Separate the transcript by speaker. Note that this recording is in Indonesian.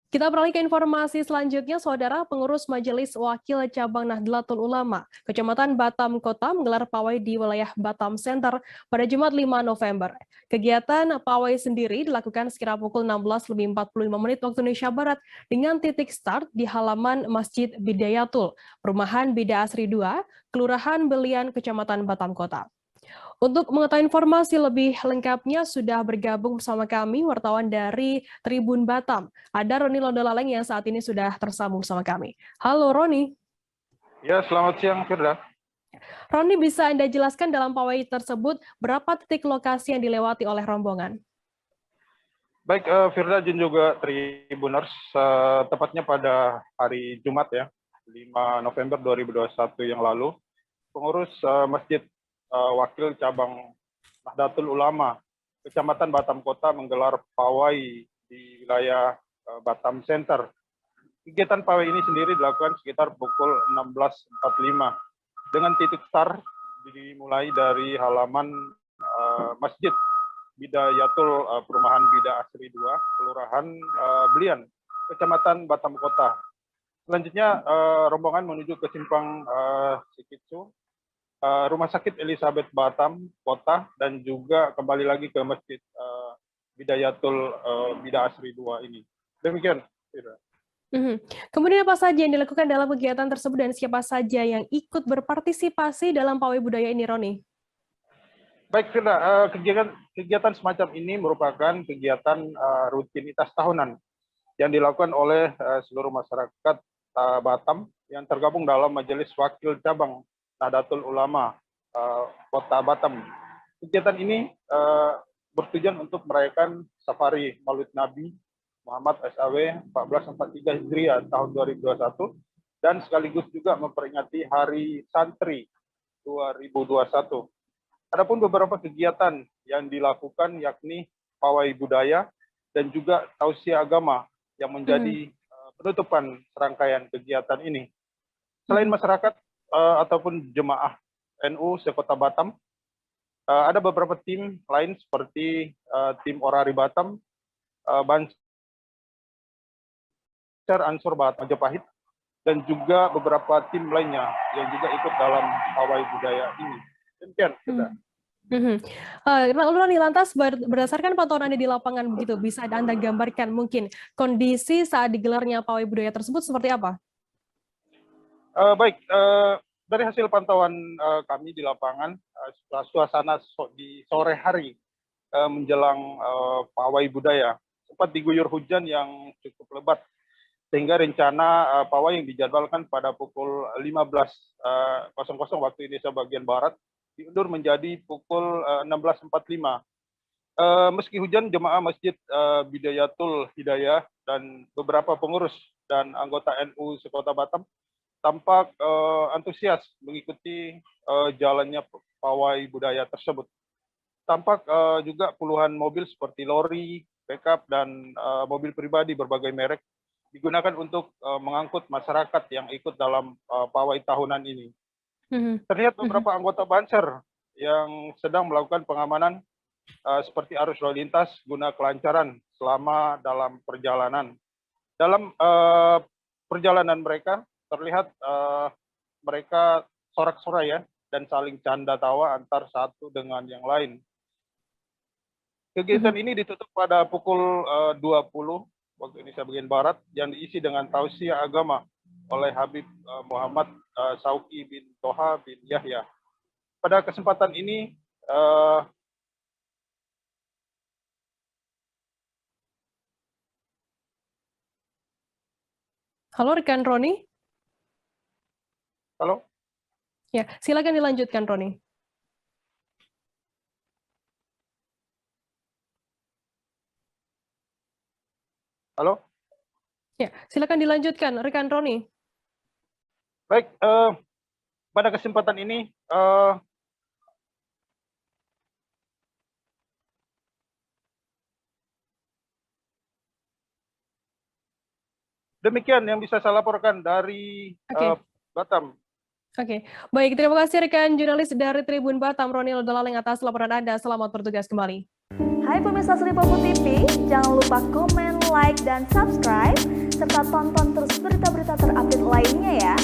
Speaker 1: Kita beralih ke informasi selanjutnya, Saudara. Pengurus Majelis Wakil Cabang Nahdlatul Ulama, Kecamatan Batam Kota menggelar pawai di wilayah Batam Center pada Jumat 5 November. Kegiatan pawai sendiri dilakukan sekira pukul 16.45 waktu Indonesia Barat dengan titik start di halaman Masjid Bidayatul, Perumahan Bida Asri 2, Kelurahan Belian, Kecamatan Batam Kota. Untuk mengetahui informasi lebih lengkapnya sudah bergabung bersama kami wartawan dari Tribun Batam. Ada Roni Londolaleng yang saat ini sudah tersambung bersama kami. Halo Roni.
Speaker 2: Ya, selamat siang Firda.
Speaker 1: Roni, bisa Anda jelaskan dalam pawai tersebut berapa titik lokasi yang dilewati oleh rombongan?
Speaker 2: Baik, Firda dan juga Tribuners, tepatnya pada hari Jumat ya, 5 November 2021 yang lalu, pengurus Masjid Wakil Cabang Nahdlatul Ulama Kecamatan Batam Kota menggelar pawai di wilayah Batam Center. Kegiatan pawai ini sendiri dilakukan sekitar pukul 16.45 dengan titik start dimulai dari halaman Masjid Bidayatul Perumahan Bida Asri 2, Kelurahan Belian, Kecamatan Batam Kota. Selanjutnya rombongan menuju ke simpang Sikitsu, Rumah Sakit Elizabeth Batam Kota, dan juga kembali lagi ke Masjid Bidayatul Bida Asri 2 ini. Demikian, Fira.
Speaker 1: Kemudian apa saja yang dilakukan dalam kegiatan tersebut dan siapa saja yang ikut berpartisipasi dalam pawai budaya ini, Roni?
Speaker 2: Baik, Firda, kegiatan semacam ini merupakan kegiatan rutinitas tahunan yang dilakukan oleh seluruh masyarakat Batam yang tergabung dalam Majelis Wakil Cabang Nahdlatul Ulama Kota Batam. Kegiatan ini bertujuan untuk merayakan Safari Maulid Nabi Muhammad SAW 1443 Hijriah tahun 2021 dan sekaligus juga memperingati Hari Santri 2021. Adapun beberapa kegiatan yang dilakukan yakni pawai budaya dan juga tausiah agama yang menjadi penutupan serangkaian kegiatan ini. Selain masyarakat ataupun jemaah NU sekota Batam, ada beberapa tim lain seperti tim Orari Batam, Banser Ansur Batam Majapahit, dan juga beberapa tim lainnya yang juga ikut dalam pawai budaya ini. Demikian, kita.
Speaker 1: Lalu Roni, lantas berdasarkan pantauan Anda di lapangan begitu, bisa Anda gambarkan mungkin kondisi saat digelarnya pawai budaya tersebut seperti apa?
Speaker 2: Baik, dari hasil pantauan kami di lapangan, suasana di sore hari menjelang pawai budaya sempat diguyur hujan yang cukup lebat, sehingga rencana pawai yang dijadwalkan pada pukul 15.00 waktu Indonesia bagian Barat diundur menjadi pukul 16.45. Meski hujan, jemaah Masjid Bidayatul Hidayah dan beberapa pengurus dan anggota NU sekota Batam tampak antusias mengikuti jalannya pawai budaya tersebut. Tampak juga puluhan mobil seperti lori, pickup, dan mobil pribadi berbagai merek digunakan untuk mengangkut masyarakat yang ikut dalam pawai tahunan ini. Terlihat beberapa anggota Banser yang sedang melakukan pengamanan seperti arus lalu lintas guna kelancaran selama dalam perjalanan. Dalam perjalanan mereka terlihat mereka sorak-sorai ya dan saling canda tawa antar satu dengan yang lain. Kegiatan ini ditutup pada pukul 20 waktu Indonesia bagian Barat yang diisi dengan tausiah agama oleh Habib Muhammad Sauki bin Toha bin Yahya. Pada kesempatan ini
Speaker 1: Halo rekan Roni.
Speaker 2: Halo?
Speaker 1: Ya, silakan dilanjutkan, Roni.
Speaker 2: Halo?
Speaker 1: Ya, silakan dilanjutkan, rekan Roni.
Speaker 2: Baik, pada kesempatan ini demikian yang bisa saya laporkan dari Batam.
Speaker 1: Oke, baik. Terima kasih rekan jurnalis dari Tribun Batam, Ronil Delaling atas laporan Anda. Selamat bertugas kembali.
Speaker 3: Hai pemirsa Seripopo TV, jangan lupa komen, like, dan subscribe, serta tonton terus berita-berita terupdate lainnya ya.